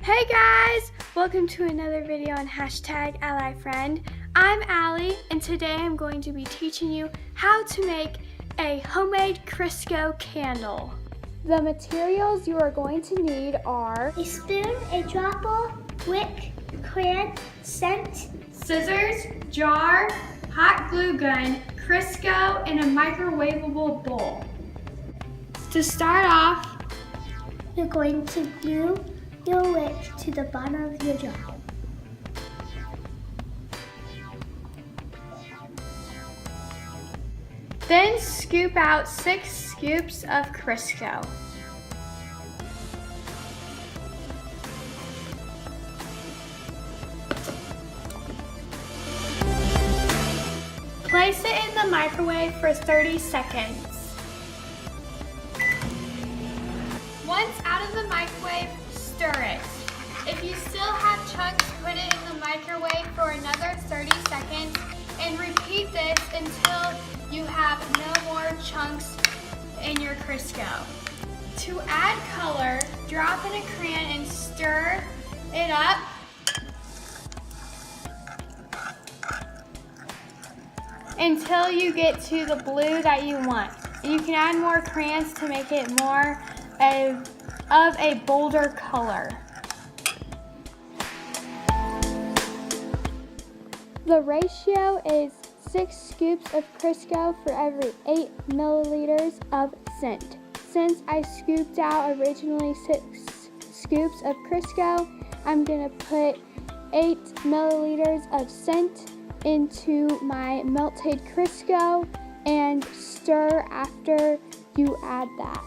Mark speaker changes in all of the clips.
Speaker 1: Hey guys! Welcome to another video on #ALLYFRIEND. I'm Allie, and today I'm going to be teaching you how to make a homemade Crisco candle. The materials you are going to need are
Speaker 2: a spoon, a dropper, wick, crayon, scent,
Speaker 1: scissors, jar, hot glue gun, Crisco, and a microwavable bowl. To start off,
Speaker 2: you're going to glue your wick to the bottom of your jar.
Speaker 1: Then scoop out 6 scoops of Crisco. Place it in the microwave for 30 seconds. Once out of the microwave, stir it. If you still have chunks, put it in the microwave for another 30 seconds and repeat this until you have no more chunks in your Crisco. To add color, drop in a crayon and stir it up. Until you get to the blue that you want. You can add more crayons to make it more of a bolder color. The ratio is 6 scoops of Crisco for every 8 milliliters of scent. Since I scooped out originally 6 scoops of Crisco, I'm gonna put 8 milliliters of scent into my melted Crisco and stir after you add that.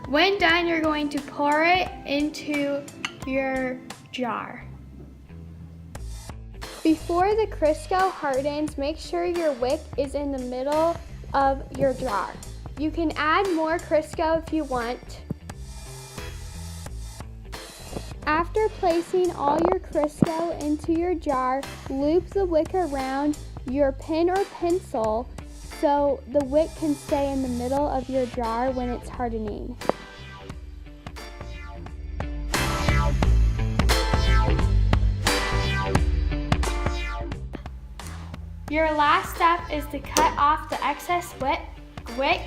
Speaker 1: When done, you're going to pour it into your jar. Before the Crisco hardens, make sure your wick is in the middle of your jar. You can add more Crisco if you want. After placing all your Crisco into your jar, loop the wick around your pen or pencil so the wick can stay in the middle of your jar when it's hardening. Your last step is to cut off the excess wick,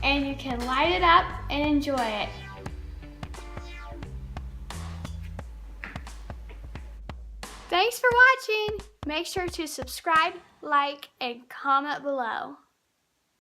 Speaker 1: and you can light it up and enjoy it. Thanks for watching. Make sure to subscribe, like, and comment below.